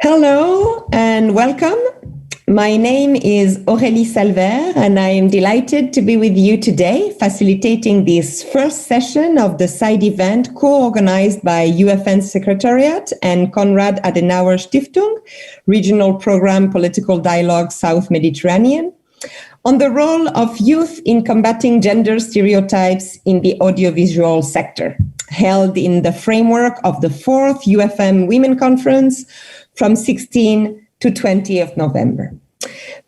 Hello and welcome. My name is Aurélie Salver and I am delighted to be with you today, facilitating this first session of the side event co-organized by UfM Secretariat and Konrad Adenauer Stiftung, Regional Program Political Dialogue South Mediterranean, on the role of youth in combating gender stereotypes in the audiovisual sector, held in the framework of the 4th UfM Women Conference from 16 to 20 of November.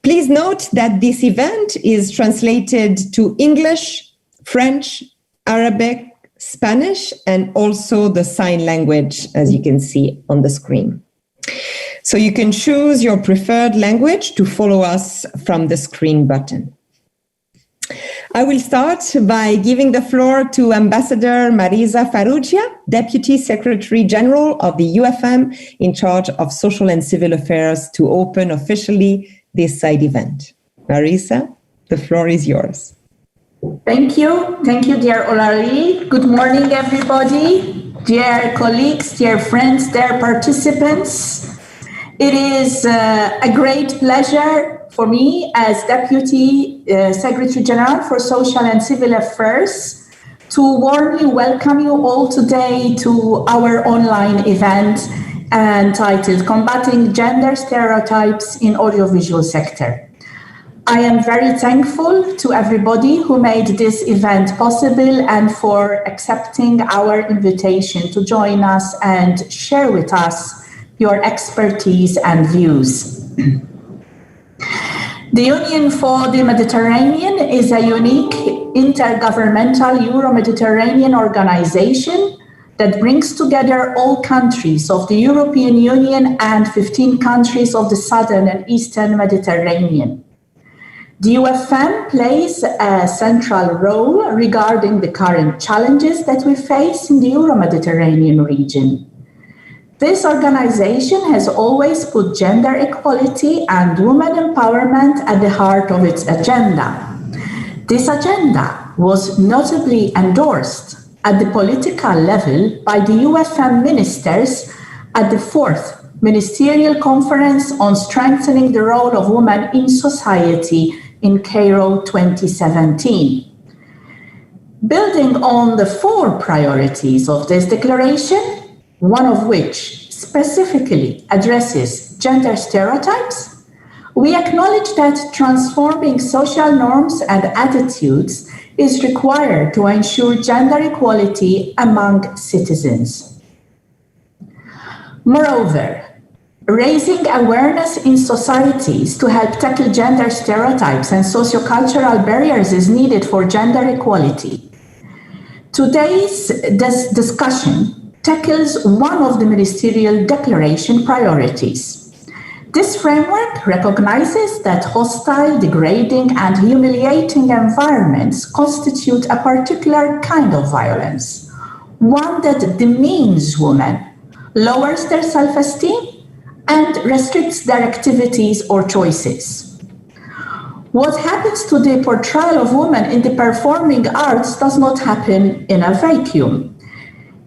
Please note that this event is translated to English, French, Arabic, Spanish, and also the sign language, as you can see on the screen. So you can choose your preferred language to follow us from the screen button. I will start by giving the floor to Ambassador Marisa Farrugia, Deputy Secretary General of the UfM in charge of social and civil affairs, to open officially this side event. Marisa, the floor is yours. Thank you. Thank you, dear Aurélie. Good morning, everybody. Dear colleagues, dear friends, dear participants. It is a great pleasure for me as Deputy Secretary General for Social and Civil Affairs to warmly welcome you all today to our online event entitled Combating Gender Stereotypes in Audiovisual Sector. I am very thankful to everybody who made this event possible and for accepting our invitation to join us and share with us your expertise and views. The Union for the Mediterranean is a unique intergovernmental Euro-Mediterranean organization that brings together all countries of the European Union and 15 countries of the Southern and Eastern Mediterranean. The UfM plays a central role regarding the current challenges that we face in the Euro-Mediterranean region. This organization has always put gender equality and women empowerment at the heart of its agenda. This agenda was notably endorsed at the political level by the UfM ministers at the 4th Ministerial Conference on Strengthening the Role of Women in Society in Cairo 2017. Building on the 4 priorities of this declaration, one of which specifically addresses gender stereotypes, we acknowledge that transforming social norms and attitudes is required to ensure gender equality among citizens. Moreover, raising awareness in societies to help tackle gender stereotypes and sociocultural barriers is needed for gender equality. Today's discussion tackles one of the ministerial declaration priorities. This framework recognizes that hostile, degrading, and humiliating environments constitute a particular kind of violence, one that demeans women, lowers their self-esteem, and restricts their activities or choices. What happens to the portrayal of women in the performing arts does not happen in a vacuum.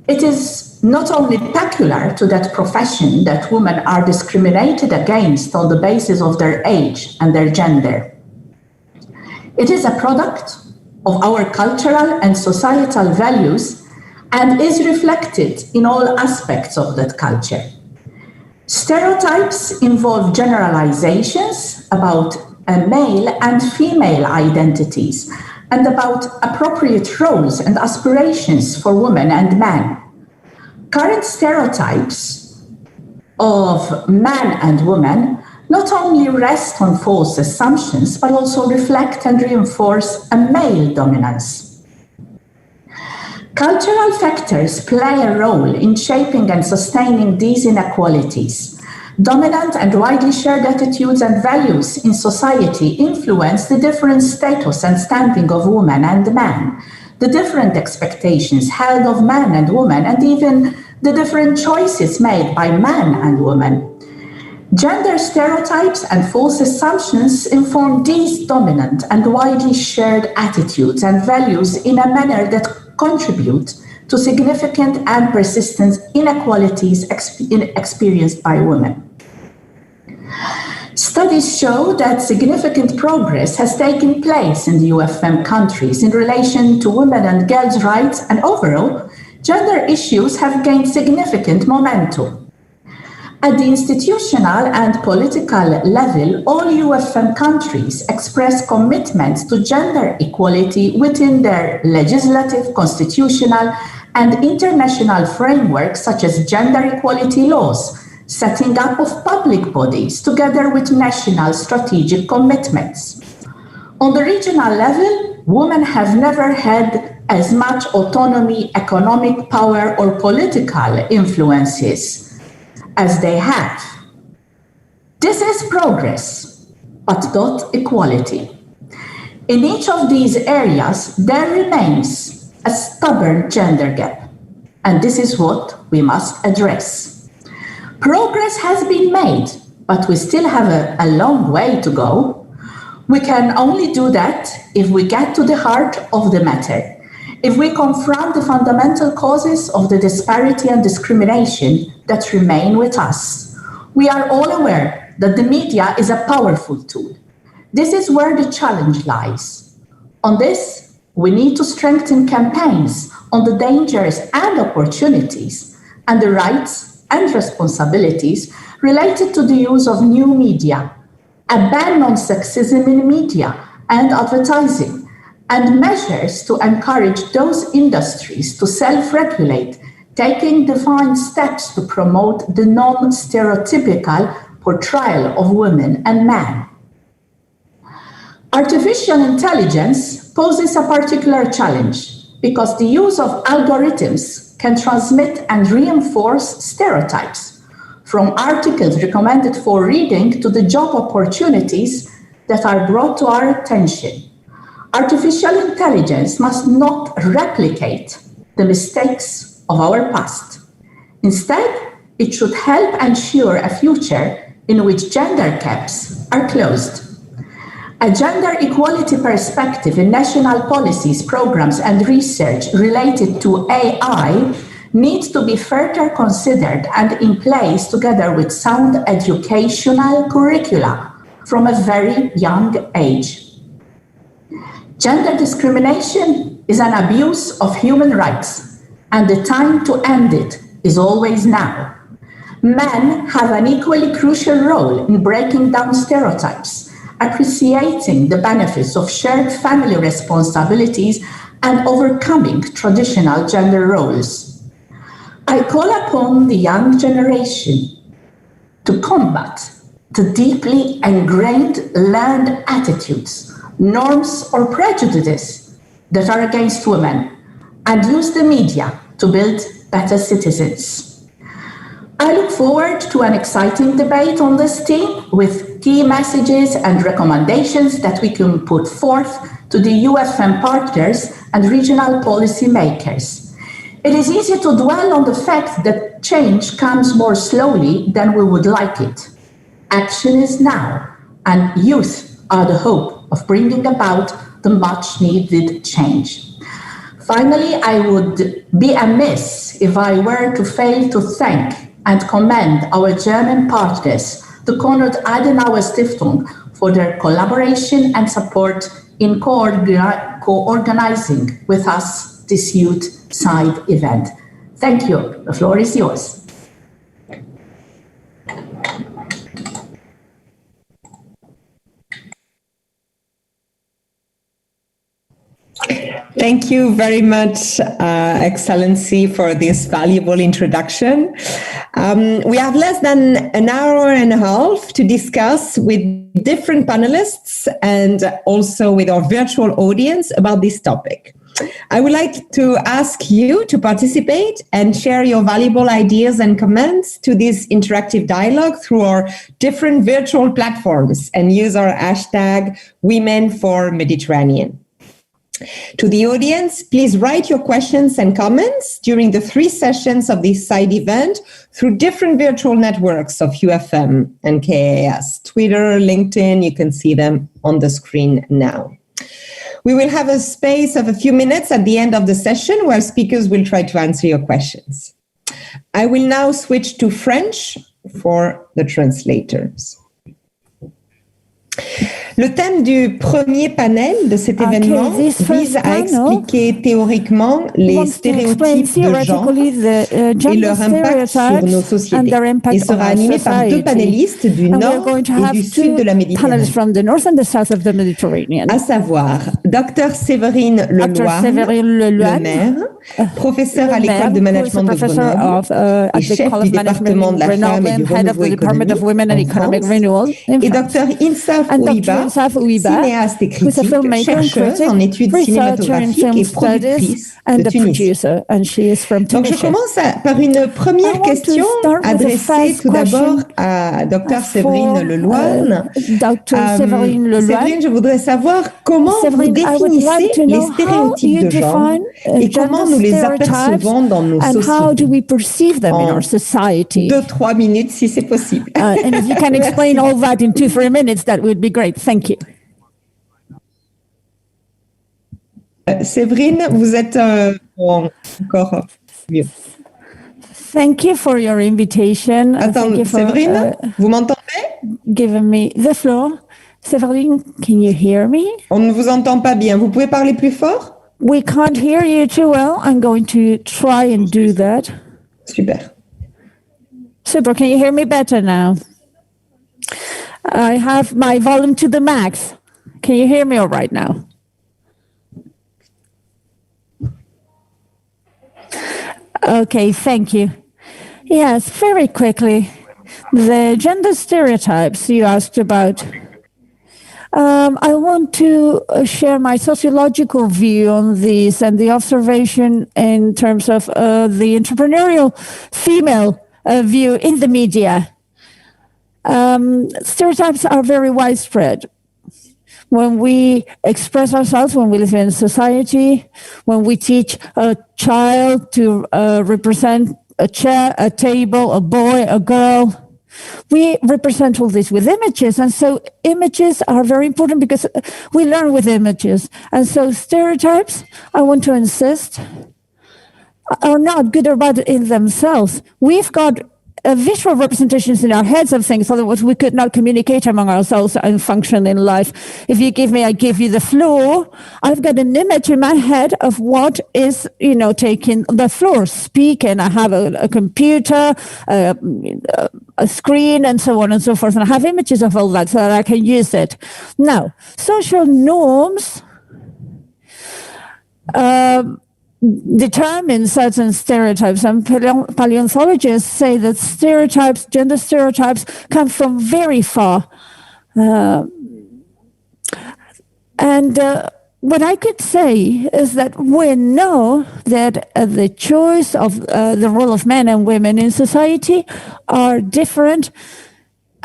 It is not only peculiar to that profession that women are discriminated against on the basis of their age and their gender. It is a product of our cultural and societal values and is reflected in all aspects of that culture. Stereotypes involve generalizations about male and female identities and about appropriate roles and aspirations for women and men. Current stereotypes of man and woman not only rest on false assumptions, but also reflect and reinforce a male dominance. Cultural factors play a role in shaping and sustaining these inequalities. Dominant and widely shared attitudes and values in society influence the different status and standing of women and men, the different expectations held of men and women, and even the different choices made by men and women. Gender stereotypes and false assumptions inform these dominant and widely shared attitudes and values in a manner that contribute to significant and persistent inequalities experienced by women. Studies show that significant progress has taken place in the UfM countries in relation to women and girls' rights, and overall, gender issues have gained significant momentum. At the institutional and political level, all UfM countries express commitments to gender equality within their legislative, constitutional, and international frameworks, such as gender equality laws, setting up of public bodies together with national strategic commitments. On the regional level, women have never had as much autonomy, economic power, or political influences as they have. This is progress, but not equality. In each of these areas, there remains a stubborn gender gap, and this is what we must address. Progress has been made, but we still have a long way to go. We can only do that if we get to the heart of the matter, if we confront the fundamental causes of the disparity and discrimination that remain with us. We are all aware that the media is a powerful tool. This is where the challenge lies. On this, we need to strengthen campaigns on the dangers and opportunities and the rights and responsibilities related to the use of new media, a ban on sexism in media and advertising, and measures to encourage those industries to self-regulate, taking defined steps to promote the non-stereotypical portrayal of women and men. Artificial intelligence poses a particular challenge because the use of algorithms can transmit and reinforce stereotypes, from articles recommended for reading to the job opportunities that are brought to our attention. Artificial intelligence must not replicate the mistakes of our past. Instead, it should help ensure a future in which gender gaps are closed. A gender equality perspective in national policies, programs, and research related to AI needs to be further considered and in place together with sound educational curricula from a very young age. Gender discrimination is an abuse of human rights, and the time to end it is always now. Men have an equally crucial role in breaking down stereotypes, appreciating the benefits of shared family responsibilities, and overcoming traditional gender roles. I call upon the young generation to combat the deeply ingrained learned attitudes, norms, or prejudices that are against women, and use the media to build better citizens. I look forward to an exciting debate on this theme with key messages and recommendations that we can put forth to the UfM partners and regional policy makers. It is easy to dwell on the fact that change comes more slowly than we would like it. Action is now, and youth are the hope of bringing about the much needed change. Finally, I would be amiss if I were to fail to thank and commend our German partners, the Konrad Adenauer Stiftung, for their collaboration and support in co-organizing with us this Youth Side event. Thank you. The floor is yours. Thank you very much, Excellency, for this valuable introduction. We have less than an hour and a half to discuss with different panelists and also with our virtual audience about this topic. I would like to ask you to participate and share your valuable ideas and comments to this interactive dialogue through our different virtual platforms and use our hashtag #WomenForMediterranean. To the audience, please write your questions and comments during the 3 sessions of this side event through different virtual networks of UfM and KAS, Twitter, LinkedIn. You can see them on the screen now. We will have a space of a few minutes at the end of the session where speakers will try to answer your questions. I will now switch to French for the translators. Le thème du premier panel de cet événement vise à expliquer théoriquement les stéréotypes de genre et leur impact sur nos sociétés. Et sera animé par deux panélistes du nord et du sud de la Méditerranée, à savoir Dr Séverine Leloine, professeur à l'école de management de Grenoble et chef du département de la femme et du renouveau économique en France, et Dr Insaf Ouiba, cinéaste et critique, chercheuse en études cinématographiques et productrice de Tunisie. Donc je commence par une première question adressée tout d'abord à Dr Séverine Leloine. Séverine, je voudrais savoir comment vous définissez les stéréotypes de genre et comment nous les apercevons dans nos sociétés. En 2-3 minutes, si c'est possible. And if you can explain all that in 2-3 minutes, that would be great. Thank you. Séverine, vous êtes encore mieux. Thank you for your invitation. Attends, Séverine, vous m'entendez? Giving me the floor. Séverine, can you hear me? On ne vous entend pas bien. Vous pouvez parler plus fort? We can't hear you too well. I'm going to try and do that. Super. Super. Can you hear me better now? I have my volume to the max. Can you hear me all right now? Okay, thank you. Yes, very quickly. The gender stereotypes you asked about. I want to share my sociological view on these and the observation in terms of the entrepreneurial female view in the media. Stereotypes are very widespread. When we express ourselves, when we live in society, when we teach a child to represent a chair, a table, a boy, a girl, we represent all this with images. And so images are very important because we learn with images. And so stereotypes, I want to insist, are not good or bad in themselves. We've got visual representations in our heads of things, otherwise we could not communicate among ourselves and function in life. If you give me, I give you the floor, I've got an image in my head of what is, taking the floor, speaking. I have a computer, a screen, and so on and so forth, and I have images of all that so that I can use it. Now, social norms determine certain stereotypes, and paleontologists say that stereotypes, gender stereotypes, come from very far. What I could say is that we know that the choice of the role of men and women in society are different,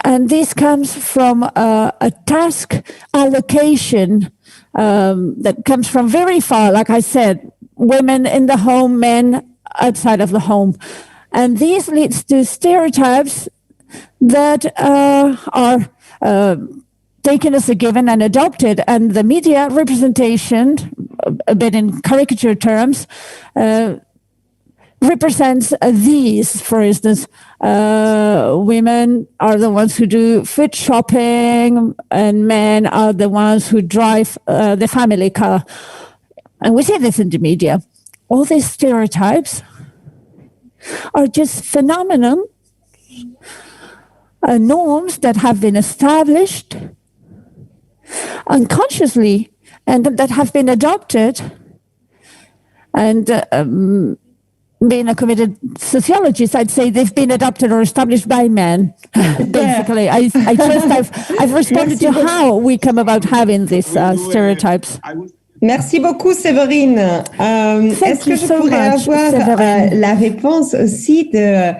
and this comes from a task allocation that comes from very far, like I said, women in the home, men outside of the home. And this leads to stereotypes that are taken as a given and adopted. And the media representation, a bit in caricature terms, represents these. For instance, women are the ones who do food shopping and men are the ones who drive the family car. And we see this in the media. All these stereotypes are just phenomenon, norms that have been established unconsciously and that have been adopted. And being a committed sociologist, I'd say they've been adopted or established by men. Basically, I trust I've responded to how we come about having these stereotypes. Merci beaucoup, Séverine. Est-ce que je pourrais avoir la réponse aussi de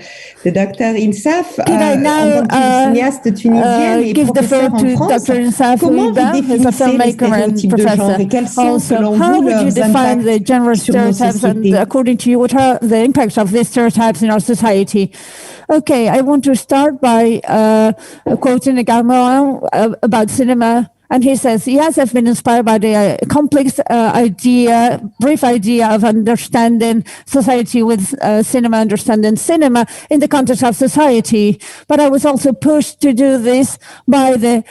Dr Insaf, en tant que cinéaste tunisienne et professeur en France? Comment vous définissez les stéréotypes de genre et quels sont, selon vous, leurs impacts sur nos sociétés? According to you, what are the impacts of these stereotypes in our society? Okay, I want to start by quoting a Gamelan about cinema And he says, yes, I've been inspired by the complex brief idea of understanding society with cinema, understanding cinema in the context of society. But I was also pushed to do this by the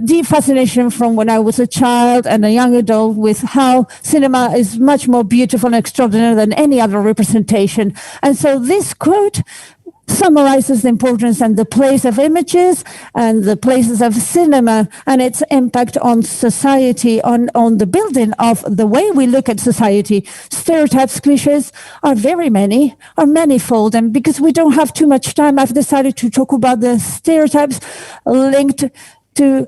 deep fascination from when I was a child and a young adult with how cinema is much more beautiful and extraordinary than any other representation. And so this quote summarizes the importance and the place of images and the places of cinema and its impact on society, on the building of the way we look at society. Stereotypes, cliches are very many, are manifold. And because we don't have too much time, I've decided to talk about the stereotypes linked to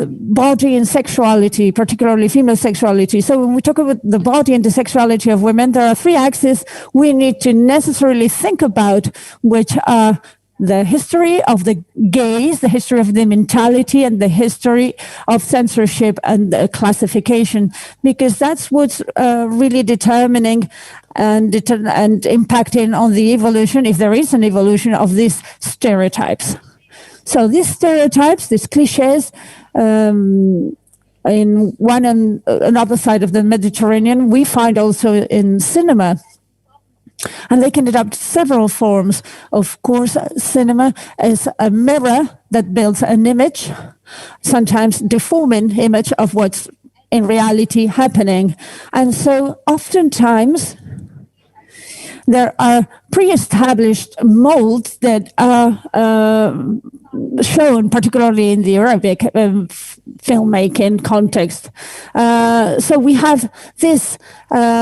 body and sexuality, particularly female sexuality. So when we talk about the body and the sexuality of women, there are three axes we need to necessarily think about, which are the history of the gaze, the history of the mentality, and the history of censorship and classification, because that's what's really determining and impacting on the evolution, if there is an evolution, of these stereotypes. So these stereotypes, these cliches, in one and another side of the Mediterranean, we find also in cinema. And they can adopt several forms. Of course, cinema is a mirror that builds an image, sometimes deforming image of what's in reality happening. And so oftentimes, there are pre-established molds that are shown, particularly in the Arabic filmmaking context. So we have this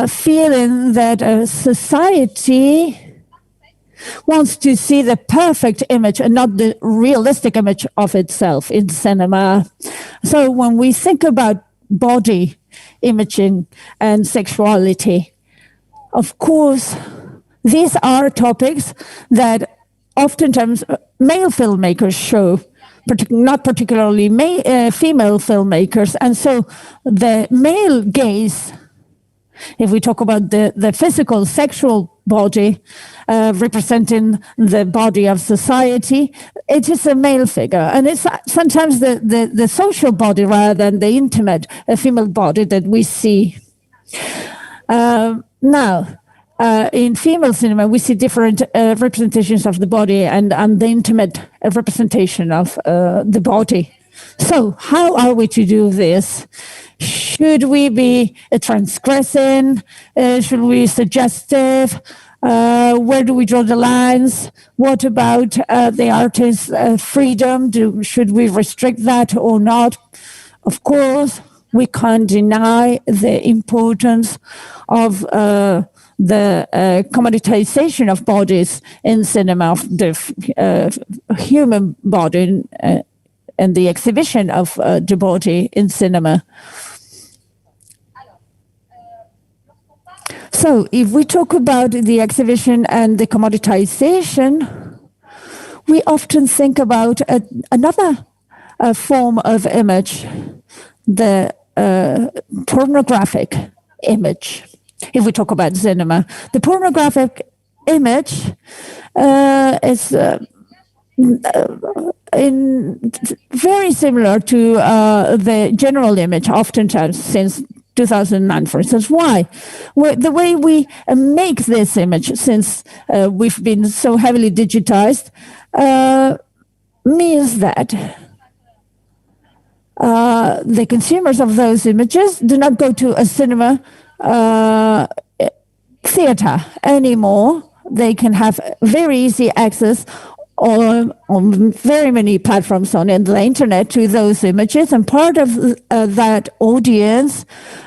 feeling that society wants to see the perfect image and not the realistic image of itself in cinema. So when we think about body imaging and sexuality, of course, these are topics that oftentimes male filmmakers show, not particularly female filmmakers. And so the male gaze, if we talk about the physical, sexual body representing the body of society, it is a male figure. And it's sometimes the social body rather than the intimate female body that we see. Now, in female cinema, we see different representations of the body and the intimate representation of the body. So how are we to do this? Should we be transgressing? Should we be suggestive? Where do we draw the lines? What about the artist's freedom? Should we restrict that or not? Of course, we can't deny the importance of the commoditization of bodies in cinema, of the human body and the exhibition of the body in cinema. So if we talk about the exhibition and the commoditization, we often think about another form of image, the pornographic image. If we talk about cinema, the pornographic image is very similar to the general image, oftentimes since 2009, for instance. Why? The way we make this image, since we've been so heavily digitized, means that the consumers of those images do not go to a cinema theater anymore. They can have very easy access on very many platforms on the internet to those images, and part of that audience,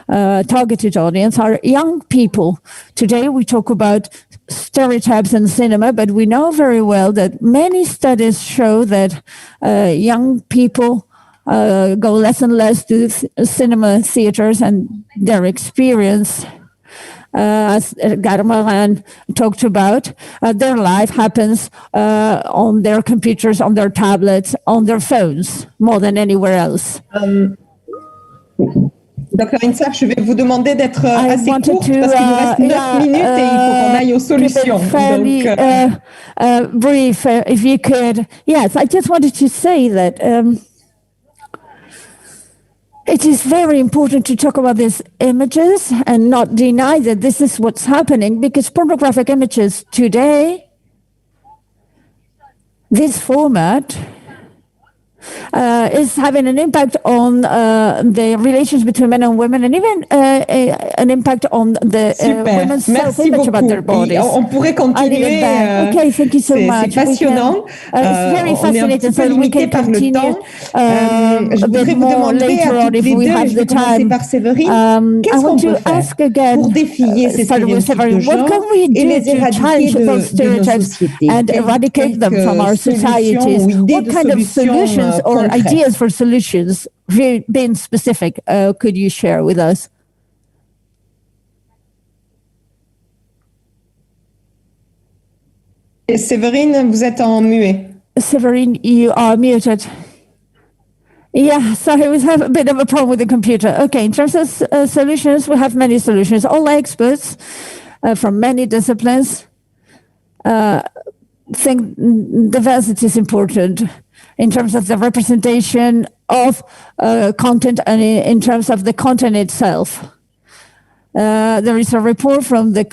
targeted audience, are young people. Today we talk about stereotypes in cinema, but we know very well that many studies show that young people go less and less to cinema theaters, and their experience, as Garmaran talked about, their life happens on their computers, on their tablets, on their phones, more than anywhere else. Dr. Insaf, je vais vous demander d'être assez courte parce qu'il nous reste 9 minutes et il faut qu'on aille aux solutions. Fairly, brief, if you could. Yes, I just wanted to say that it is very important to talk about these images and not deny that this is what's happening, because pornographic images today, this format, is having an impact on the relations between men and women, and even an impact on the women's self-image about their bodies. On pourrait continuer. Okay, thank you so much. C'est passionnant. It's very fascinating, so we can continue Je voudrais vous demander à toutes les deux, je vais commencer par Séverine, qu'est-ce qu'on peut faire pour défier ces stéréotypes de genre et les éradiquer de nos sociétés? And eradicate them from our societies? What kind of solutions or ideas for solutions, being specific, could you share with us? Séverine, vous êtes en muet. Séverine, you are muted. Yeah, sorry, we have a bit of a problem with the computer. Okay, in terms of solutions, we have many solutions. All experts from many disciplines think diversity is important in terms of the representation of content and in terms of the content itself. There is a report from the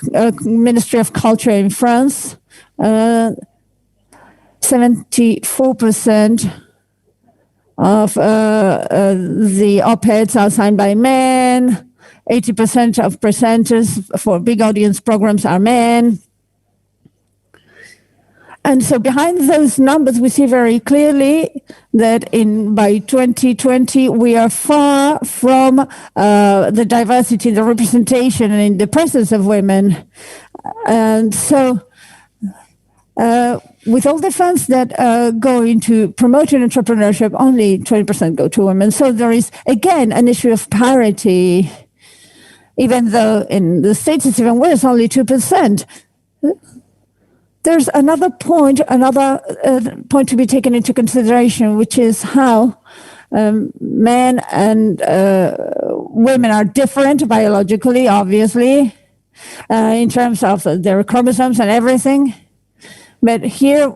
Ministry of Culture in France. 74% of the op-eds are signed by men. 80% of presenters for big audience programs are men. And so behind those numbers, we see very clearly that by 2020, we are far from the diversity, the representation, and in the presence of women. And so with all the funds that go into promoting entrepreneurship, only 20% go to women. So there is, again, an issue of parity, even though in the States it's even worse, only 2%. There's another point to be taken into consideration, which is how men and women are different biologically, obviously, in terms of their chromosomes and everything. But here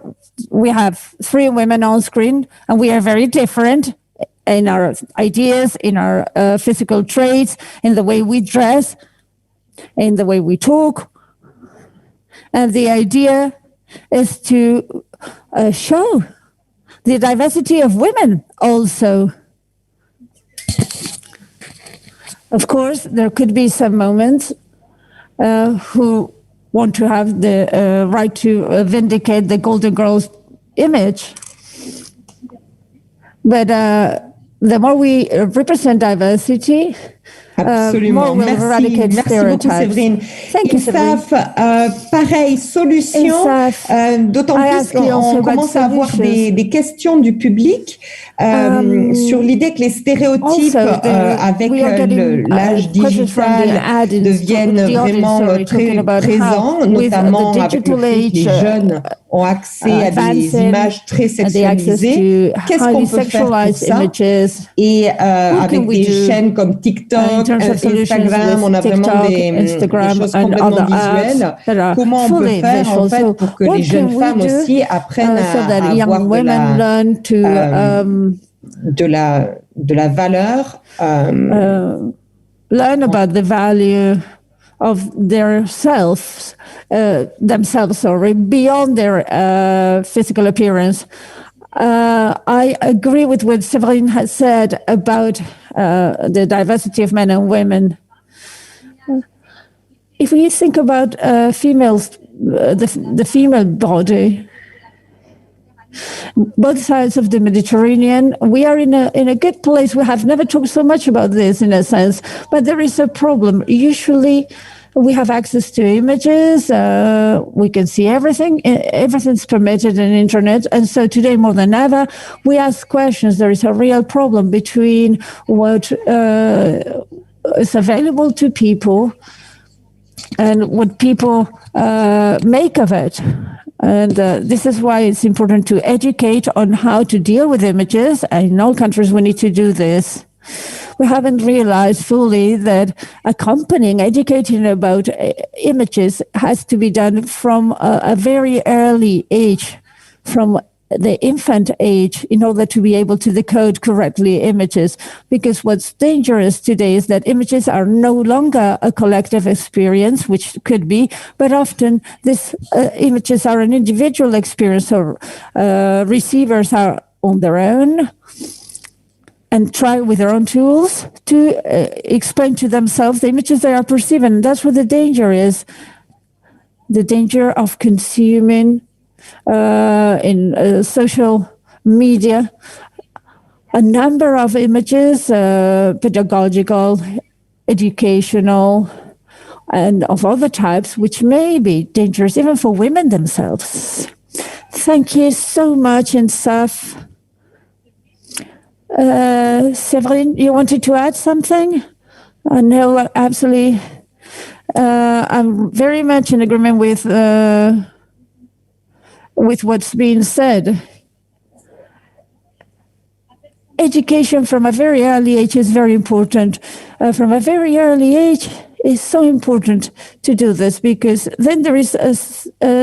we have 3 women on screen, and we are very different in our ideas, in our physical traits, in the way we dress, in the way we talk. And the idea is to show the diversity of women also. Of course, there could be some moments who want to have the right to vindicate the Golden Girls image. But the more we represent diversity, Absolument. Merci beaucoup, Séverine. UfM, pareil, solution, d'autant plus qu'on commence à avoir des questions du public sur l'idée que les stéréotypes avec l'âge digital deviennent vraiment très présents, notamment avec le fait que les jeunes ont accès à des images très sexualisées. Qu'est-ce qu'on peut faire pour ça? Et avec des chaînes comme TikTok, Instagram, on a vraiment des choses complètement visuelles. Comment on peut faire en fait pour que les jeunes femmes aussi apprennent à avoir de la valeur? Learn about the value of themselves, sorry, beyond their physical appearance. I agree with what Séverine has said about the diversity of men and women. If we think about females, the female body, both sides of the Mediterranean, we are in a good place. We have never talked so much about this in a sense, but there is a problem. Usually, we have access to images. We can see everything. Everything's permitted on the internet. And so today, more than ever, we ask questions. There is a real problem between what is available to people and what people make of it. And this is why it's important to educate on how to deal with images. And in all countries, we need to do this. We haven't realized fully that accompanying, educating about images has to be done from a very early age, from the infant age in order to be able to decode correctly images. Because what's dangerous today is that images are no longer a collective experience, which could be, but often these images are an individual experience, or receivers are on their own and try with their own tools to explain to themselves the images they are perceiving. And that's where the danger is. The danger of consuming in social media a number of images, pedagogical, educational, and of other types, which may be dangerous even for women themselves. Thank you so much, Insaf. Séverine, you wanted to add something? No, absolutely. I'm very much in agreement with what's being said. Education from a very early age is very important. From a very early age, it's so important to do this, because then there is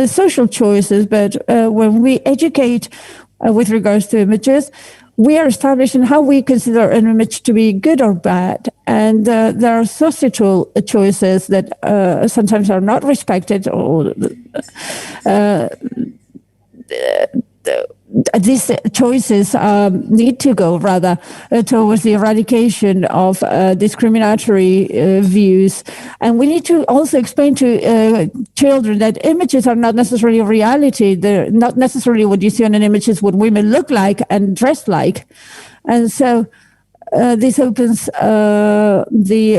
social choices. But when we educate with regards to images, we are establishing how we consider an image to be good or bad. And there are societal choices that sometimes are not respected, or these choices need to go rather towards the eradication of discriminatory views. And we need to also explain to children that images are not necessarily reality. They're not necessarily what you see on an image is what women look like and dress like. And so this opens the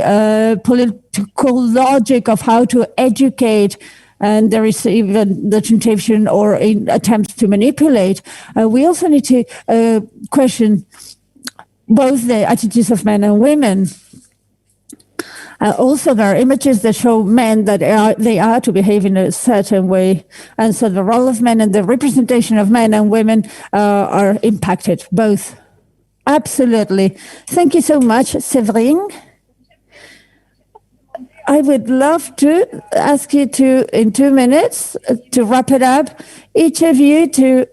political logic of how to educate. And there is even the temptation or attempts to manipulate. We also need to question both the attitudes of men and women. Also, there are images that show men that they are to behave in a certain way. And so the role of men and the representation of men and women are impacted, both. Absolutely. Thank you so much, Séverine. I would love to ask you to, in 2 minutes, to wrap it up, each of you to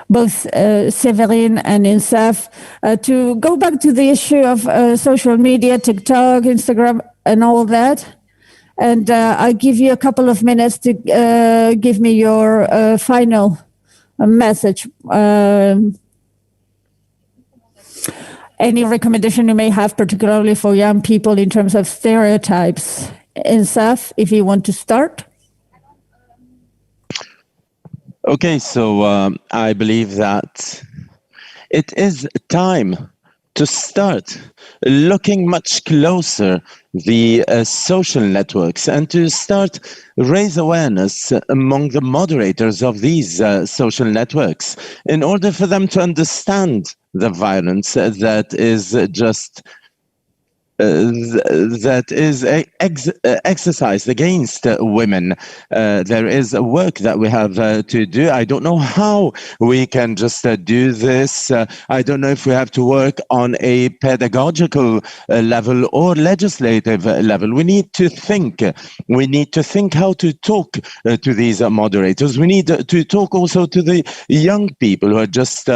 both Séverine and Insaf, to go back to the issue of social media, TikTok, Instagram, and all that. And I'll give you a couple of minutes to give me your final message. Any recommendation you may have, particularly for young people in terms of stereotypes? Insaf, if you want to start. Okay, so I believe that it is time to start looking much closer the social networks and to start raise awareness among the moderators of these social networks in order for them to understand the violence that is just that is exercised against women. There is work that we have to do. I don't know how we can just do this. I don't know if we have to work on a pedagogical level or legislative level. We need to think. We need to think how to talk to these moderators. We need to talk also to the young people who are just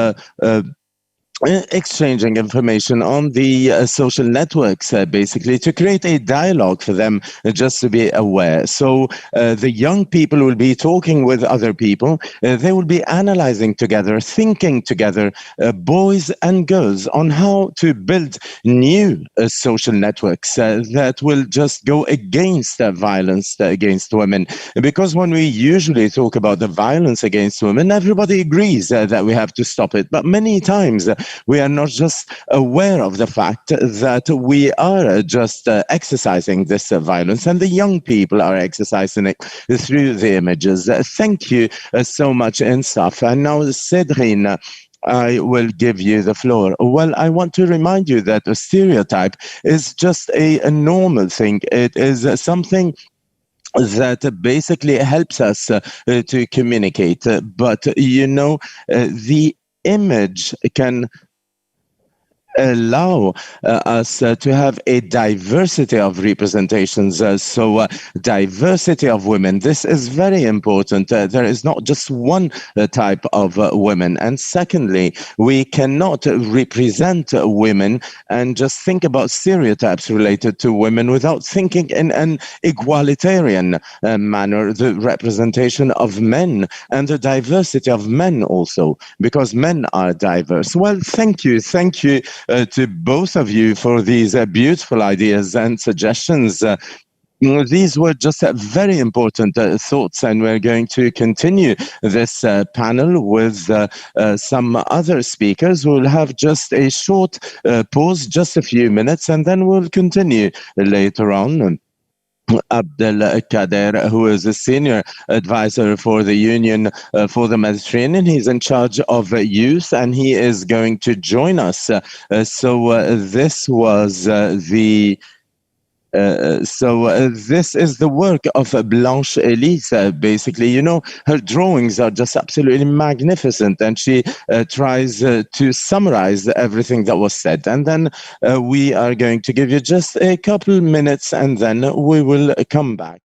exchanging information on the social networks, basically, to create a dialogue for them just to be aware. So the young people will be talking with other people. They will be analyzing together, thinking together, boys and girls, on how to build new social networks that will just go against violence against women. Because when we usually talk about the violence against women, everybody agrees that we have to stop it. But many times, we are not just aware of the fact that we are just exercising this violence, and the young people are exercising it through the images. Thank you so much, Insaf. And now, Séverine, I will give you the floor. Well, I want to remind you that a stereotype is just a normal thing. It is something that basically helps us to communicate. But, you know, the image can allow us to have a diversity of representations. So diversity of women, this is very important. There is not just one type of women. And secondly, we cannot represent women and just think about stereotypes related to women without thinking in an egalitarian manner, the representation of men and the diversity of men also, because men are diverse. Well, thank you to both of you for these beautiful ideas and suggestions. These were just very important thoughts, and we're going to continue this panel with some other speakers. We'll have just a short pause, just a few minutes, and then we'll continue later on. Abdel Kader, who is a senior advisor for the Union for the Mediterranean. He's in charge of youth, and he is going to join us. This was this is the work of Blanche Elise. Basically, you know, her drawings are just absolutely magnificent, and she tries to summarize everything that was said. And then we are going to give you just a couple minutes, and then we will come back.